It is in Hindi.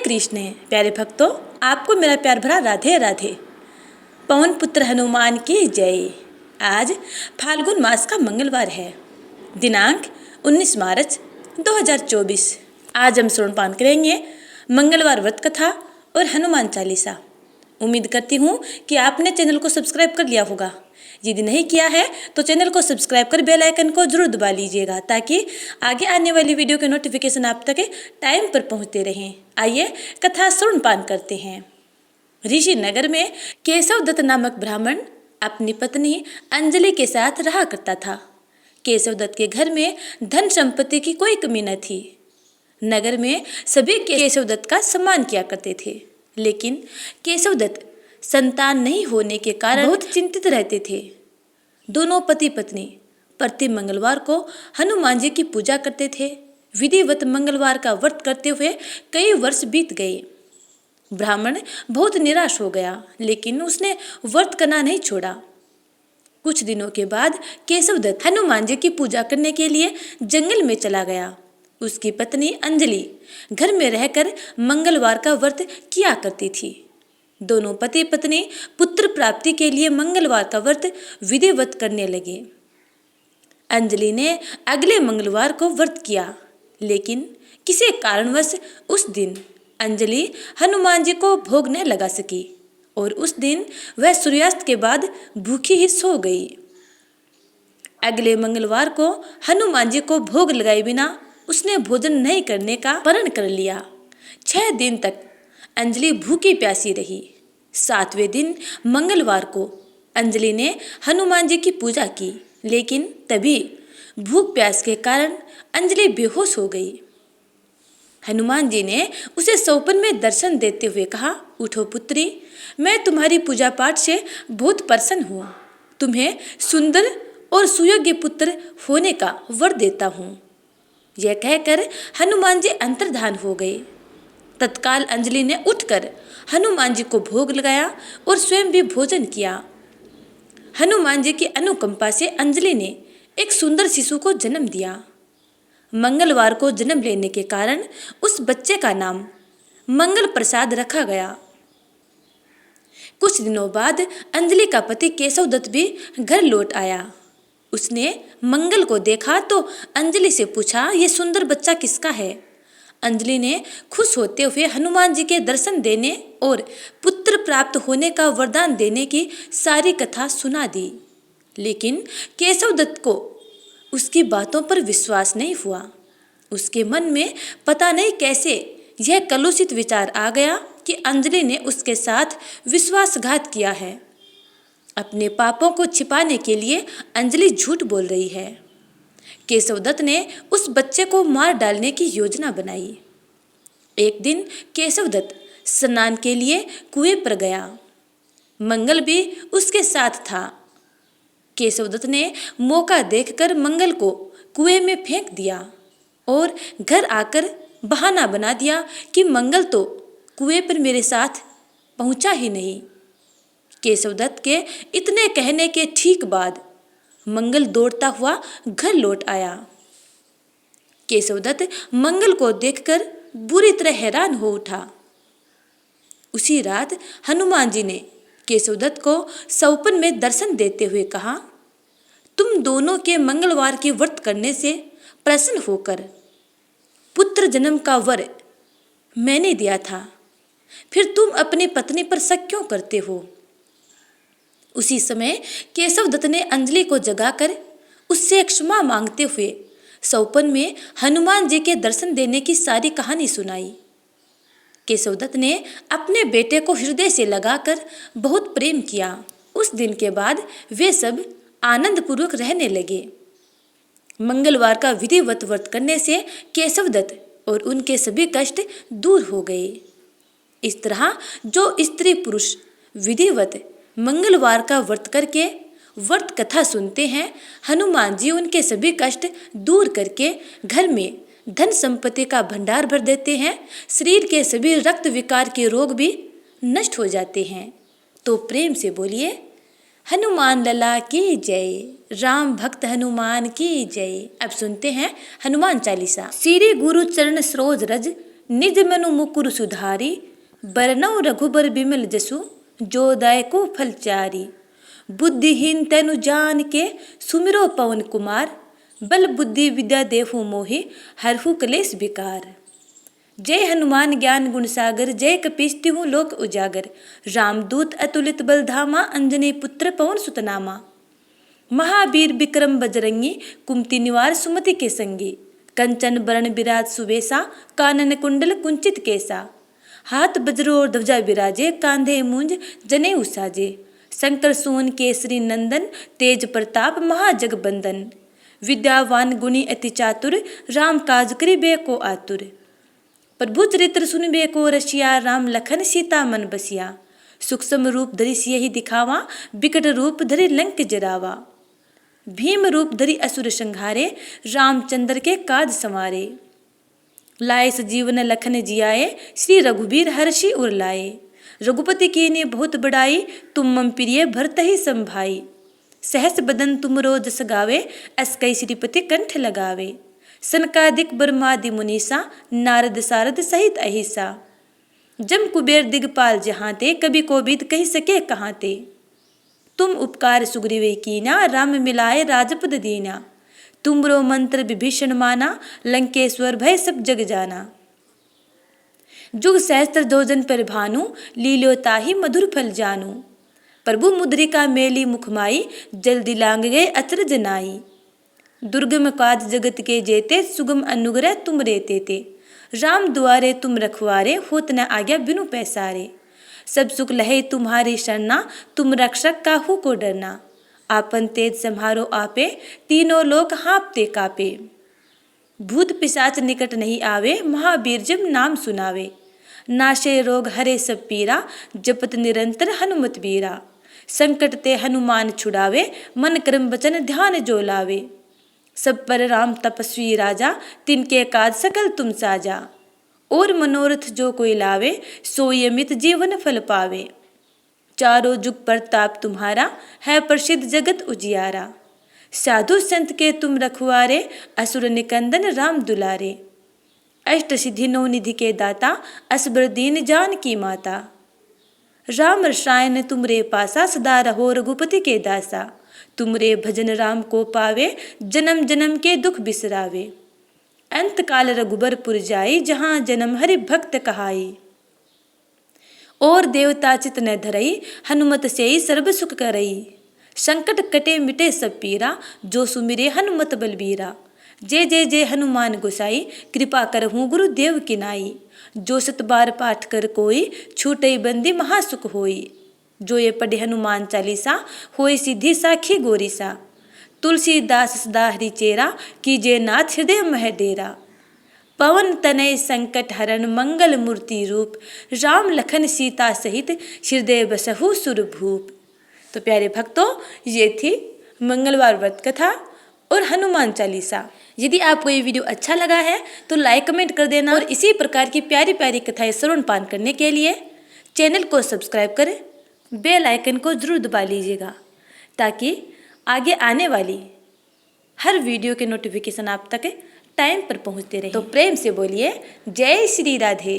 कृष्ण। प्यारे भक्तों, आपको मेरा प्यार भरा राधे राधे। पवन पुत्र हनुमान की जय। आज फाल्गुन मास का मंगलवार है, दिनांक 19 मार्च 2024। आज हम श्रवण करेंगे मंगलवार व्रत कथा और हनुमान चालीसा। उम्मीद करती हूँ कि आपने चैनल को सब्सक्राइब कर लिया होगा। यदि नहीं किया है तो चैनल को सब्सक्राइब कर बेल आइकन को जरूर दबा लीजिएगा, ताकि आगे आने वाली वीडियो के नोटिफिकेशन आप तक टाइम पर पहुँचते रहें। आइए कथा श्रवण करते हैं। ऋषि नगर में केशव दत्त नामक ब्राह्मण अपनी पत्नी अंजलि के साथ रहा करता था। केशव दत्त के घर में धन संपत्ति की कोई कमी न थी। नगर में सभी केशव दत्त का सम्मान किया करते थे, लेकिन केशव दत्त संतान नहीं होने के कारण बहुत चिंतित रहते थे। दोनों पति पत्नी प्रति मंगलवार को हनुमान जी की पूजा करते थे। विधिवत मंगलवार का व्रत करते हुए कई वर्ष बीत गए। ब्राह्मण बहुत निराश हो गया, लेकिन उसने व्रत करना नहीं छोड़ा। कुछ दिनों के बाद केशव दत्त हनुमान जी की पूजा करने के लिए जंगल में चला गया। उसकी पत्नी अंजलि घर में रहकर मंगलवार का व्रत किया करती थी। दोनों पति पत्नी पुत्र प्राप्ति के लिए मंगलवार का व्रत विधिवत करने लगे। अंजलि ने अगले मंगलवार को व्रत किया, लेकिन किसी कारणवश उस दिन अंजलि हनुमान जी को भोग न लगा सकी और उस दिन वह सूर्यास्त के बाद भूखी ही सो गई। अगले मंगलवार को हनुमान जी को भोग लगाए बिना उसने भोजन नहीं करने का प्रण कर लिया। 6 दिन तक अंजलि भूखी प्यासी रही। 7वें दिन मंगलवार को अंजलि ने हनुमान जी की पूजा की, लेकिन तभी भूख प्यास के कारण अंजलि बेहोश हो गई। हनुमान जी ने उसे सौपन में दर्शन देते हुए कहा, उठो पुत्री, मैं तुम्हारी पूजा पाठ से बहुत प्रसन्न हूँ। तुम्हें सुंदर और सुयोग्य पुत्र होने का वर देता हूँ। यह कहकर हनुमान जी अंतर्धान हो गए। तत्काल अंजलि ने उठकर हनुमान जी को भोग लगाया और स्वयं भी भोजन किया। हनुमान जी की अनुकंपा से अंजलि ने एक सुंदर शिशु को जन्म दिया। मंगलवार को जन्म लेने के कारण उस बच्चे का नाम मंगल प्रसाद रखा गया। कुछ दिनों बाद अंजलि का पति केशव दत्त भी घर लौट आया। उसने मंगल को देखा तो अंजलि से पूछा, ये सुंदर बच्चा किसका है? अंजलि ने खुश होते हुए हनुमान जी के दर्शन देने और पुत्र प्राप्त होने का वरदान देने की सारी कथा सुना दी, लेकिन केशव दत्त को उसकी बातों पर विश्वास नहीं हुआ। उसके मन में पता नहीं कैसे यह कलुषित विचार आ गया कि अंजलि ने उसके साथ विश्वासघात किया है। अपने पापों को छिपाने के लिए अंजलि झूठ बोल रही है। केशव दत्त ने उस बच्चे को मार डालने की योजना बनाई। एक दिन केशव दत्त स्नान के लिए कुएं पर गया। मंगल भी उसके साथ था। केशव दत्त ने मौका देखकर मंगल को कुएं में फेंक दिया और घर आकर बहाना बना दिया कि मंगल तो कुएं पर मेरे साथ पहुंचा ही नहीं। केशव दत्त के इतने कहने के ठीक बाद मंगल दौड़ता हुआ घर लौट आया। केशव दत्त मंगल को देखकर बुरी तरह हैरान हो उठा। उसी रात हनुमान जी ने केशव दत्त को सौपन में दर्शन देते हुए कहा, तुम दोनों के मंगलवार के व्रत करने से प्रसन्न होकर पुत्र जन्म का वर मैंने दिया था, फिर तुम अपनी पत्नी पर शक क्यों करते हो? उसी समय केशव दत्त ने अंजलि को जगाकर उससे क्षमा मांगते हुए सौपन में हनुमान जी के दर्शन देने की सारी कहानी सुनाई। केशव दत्त ने अपने बेटे को हृदय से लगाकर बहुत प्रेम किया। उस दिन के बाद वे सब आनंद पूर्वक रहने लगे। मंगलवार का विधिवत व्रत करने से केशव दत्त और उनके सभी कष्ट दूर हो गए। इस तरह जो स्त्री पुरुष विधिवत मंगलवार का व्रत करके व्रत कथा सुनते हैं, हनुमान जी उनके सभी कष्ट दूर करके घर में धन संपत्ति का भंडार भर देते हैं। शरीर के सभी रक्त विकार के रोग भी नष्ट हो जाते हैं। तो प्रेम से बोलिए, हनुमान लला की जय, राम भक्त हनुमान की जय। अब सुनते हैं हनुमान चालीसा। श्री गुरु चरण सरोज रज, निज मनु मुकुर सुधारी, बरनउँ रघुबर बिमल जसु, जो दायको फल चारी। बुद्धिहीन तनु जान के, सुमिरो पवन कुमार, बल बुद्धि विद्या देहु मोहि, हरहु कलेश विकार। जय हनुमान ज्ञान गुण सागर, जय कपीस तिहुँ लोक उजागर। रामदूत अतुलित बल धामा, अंजनी पुत्र पवन सुत नामा। महावीर विक्रम बजरंगी, कुमति निवार सुमति के संगी। कंचन बरन बिराज सुबेसा, कानन कुंडल कुंचित केसा। हाथ वज्र और ध्वजा विराजे, कांधे मूंज जनेऊ साजे। शंकर सुवन केसरी नंदन, तेज प्रताप महाजगबंदन। विद्यावान गुणी अति चातुर, राम काज करिबे को आतुर। प्रभु चरित्र सुनबे को रसिया, राम लखन सीता मन बसिया। सूक्ष्म रूप धरि सियहि दिखावा, बिकट रूप धरि लंक जरावा। भीम रूप धरि असुर संहारे, रामचंद्र के काज संवारे। लाए सजीवन लखन जियाए, श्री रघुबीर हर्षि उर लाए। रघुपति कीन्ही बहुत बड़ाई, तुम मम प्रिय भरतहि सम भाई। सहस बदन तुमरो जस गावे, अस कई श्रीपति कंठ लगावे। सनकादिक ब्रह्मादि मुनीसा, नारद सारद सहित अहिसा। जम कुबेर दिगपाल जहाँ ते, कवि कोविद कहि सके कहाँ ते। तुम उपकार सुग्रीव कीना, राम मिलाए राजपद दीना। तुमरो मंत्र विभीषण माना, लंकेश्वर भय सब जग जाना। जुग सहस्त्र जोजन पर भानु, लील्यो ताहि मधुर फल जानू। प्रभु मुद्रिका मेली मुखमाई, जल्दी लांग गए अचरज नाई। दुर्गम काज जगत के जेते, सुगम अनुग्रह तुम रे तेते। राम दुआरे तुम रखवारे, होत न आज्ञा बिनु पैसारे। सब सुख लहे तुम्हारी शरणा, तुम रक्षक काहू को डरना। आपन तेज सम्हारो आपे, तीनों लोक हाँपते कापे। भूत पिशाच निकट नहीं आवे, महावीर जब नाम सुनावे। नाशे रोग हरे सब पीरा, जपत निरंतर हनुमत बीरा। संकट ते हनुमान छुड़ावे, मन क्रम वचन ध्यान जो लावे। सब पर राम तपस्वी राजा, तिनके काज सकल तुम साजा। और मनोरथ जो कोई लावे, सोई अमित जीवन फल पावे। चारों जुग प्रताप तुम्हारा, है प्रसिद्ध जगत उजियारा। साधु संत के तुम रखवारे, असुर निकंदन राम दुलारे। अष्ट सिद्धि नौ निधि के दाता, असबर दीन जान की माता। राम रसायन तुमरे पासा, सदा रहो रघुपति के दासा। तुमरे भजन राम को पावे, जन्म जन्म के दुख बिसरावे। अंत काल रघुबरपुर जाई, जहाँ जन्म हरि भक्त कहाई। और देवता चित न धरई, हनुमत सेई सर्व सुख करई। संकट कटे मिटे सब पीरा, जो सुमिरे हनुमत बलबीरा। जय जय जय हनुमान गोसाई, कृपा करहूँ गुरुदेव की नाई। जो सत बार पाठ कर कोई, छूटई बंदी महासुख होई। जो ये पढ़े हनुमान चालीसा, होई सिद्धि साखी गोरीसा। तुलसीदास सदा हरि चेरा, कीजे नाथ हृदय मह डेरा। पवन तनय संकट हरण, मंगल मूर्ति रूप। राम लखन सीता सहित, हृदय बसहु सुरभूप। तो प्यारे भक्तों, ये थी मंगलवार व्रत कथा और हनुमान चालीसा। यदि आपको ये वीडियो अच्छा लगा है तो लाइक कमेंट कर देना, और इसी प्रकार की प्यारी प्यारी कथाएं श्रवण पान करने के लिए चैनल को सब्सक्राइब करें, बेल आइकन को जरूर दबा लीजिएगा, ताकि आगे आने वाली हर वीडियो के नोटिफिकेशन आप तक टाइम पर पहुंचते रहे। तो प्रेम से बोलिए जय श्री राधे।